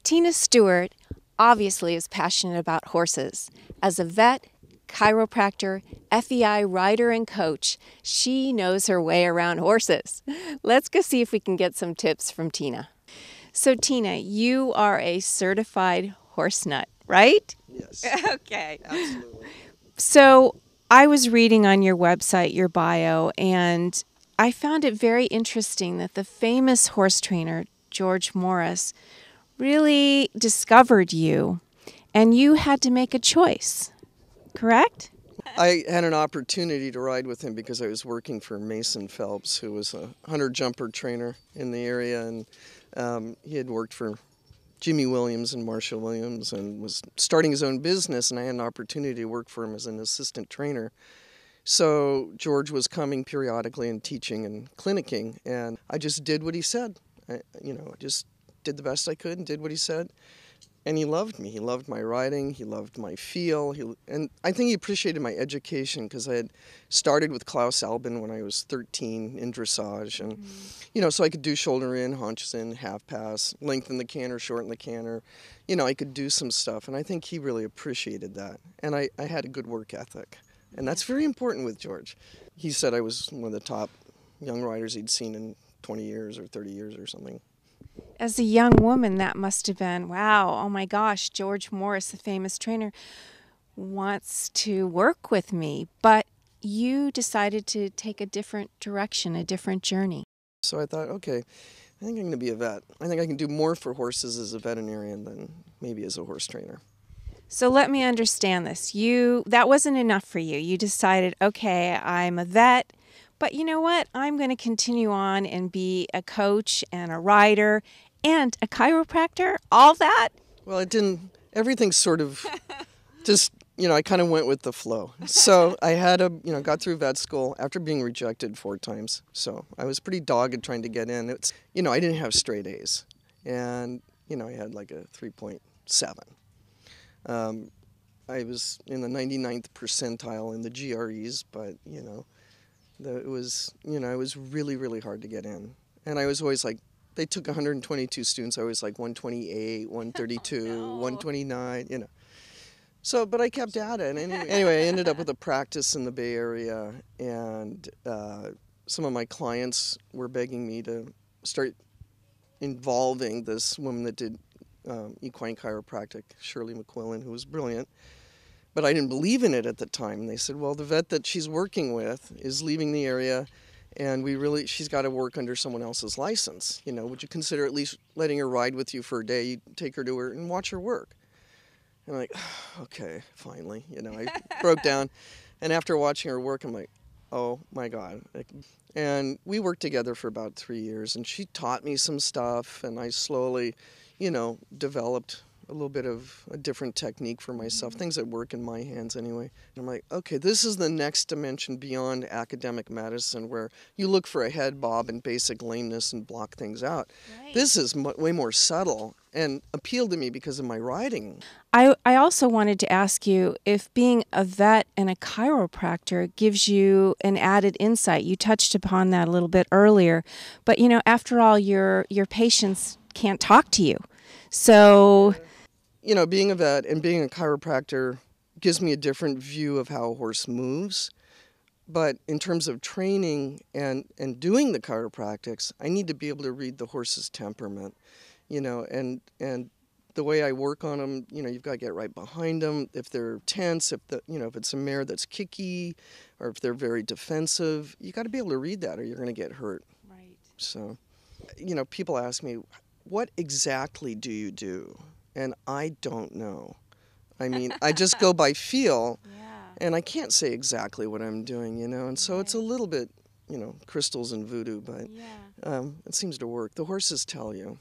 Tina Steward obviously is passionate about horses. As a vet, chiropractor, FEI rider, and coach, she knows her way around horses. Let's go see if we can get some tips from Tina. So Tina, you are a certified horse nut, right? Yes. Okay. Absolutely. So I was reading on your website, your bio, and I found it very interesting that the famous horse trainer, George Morris, really discovered you, and you had to make a choice, correct? I had an opportunity to ride with him because I was working for Mason Phelps, who was a hunter jumper trainer in the area, and he had worked for Jimmy Williams and Marshall Williams and was starting his own business, and I had an opportunity to work for him as an assistant trainer. So George was coming periodically and teaching and clinicking, and I just did what he said. I just did the best I could and did what he said. And he loved me. He loved my riding. He loved my feel. And I think he appreciated my education because I had started with Klaus Albin when I was 13 in dressage. And, so I could do shoulder in, haunches in, half pass, lengthen the canter, shorten the canter. I could do some stuff. And I think he really appreciated that. And I had a good work ethic. And that's very important with George. He said I was one of the top young riders he'd seen in 20 years or 30 years or something. As a young woman, that must have been, wow, oh my gosh, George Morris, the famous trainer, wants to work with me. But you decided to take a different direction, a different journey. So I thought, okay, I think I'm going to be a vet. I think I can do more for horses as a veterinarian than maybe as a horse trainer. So let me understand this. That wasn't enough for you. You decided, okay, I'm a vet, but you know what? I'm going to continue on and be a coach and a rider and a chiropractor, all that? Well, it didn't, everything sort of just, I kind of went with the flow. So I had got through vet school after being rejected 4 times. So I was pretty dogged trying to get in. It's, I didn't have straight A's. And, I had like a 3.7. I was in the 99th percentile in the GREs, but, it was really, really hard to get in. And I was always like, they took 122 students. I was like 128, 132, no. 129, So, but I kept at it. And anyway, I ended up with a practice in the Bay Area, and some of my clients were begging me to start involving this woman that did equine chiropractic, Shirley McQuillan, who was brilliant. But I didn't believe in it at the time. And they said, well, the vet that she's working with is leaving the area, and she's got to work under someone else's license. Would you consider at least letting her ride with you for a day? You take her to her and watch her work. And I'm like, okay, finally. I broke down. And after watching her work, I'm like, oh my God. And we worked together for about 3 years, and she taught me some stuff, and I slowly, developed a little bit of a different technique for myself, things that work in my hands anyway. And I'm like, okay, this is the next dimension beyond academic medicine where you look for a head bob and basic lameness and block things out. Right. This is way more subtle and appealed to me because of my riding. I also wanted to ask you if being a vet and a chiropractor gives you an added insight. You touched upon that a little bit earlier, but after all, your patients can't talk to you. So being a vet and being a chiropractor gives me a different view of how a horse moves. But in terms of training and doing the chiropractics, I need to be able to read the horse's temperament, and the way I work on them, you've got to get right behind them. If they're tense, if it's a mare that's kicky, or if they're very defensive, you got to be able to read that or you're going to get hurt. Right. So, people ask me, what exactly do you do? And I don't know. I mean, I just go by feel, and I can't say exactly what I'm doing, and so It's a little bit, crystals and voodoo, but it seems to work. The horses tell you.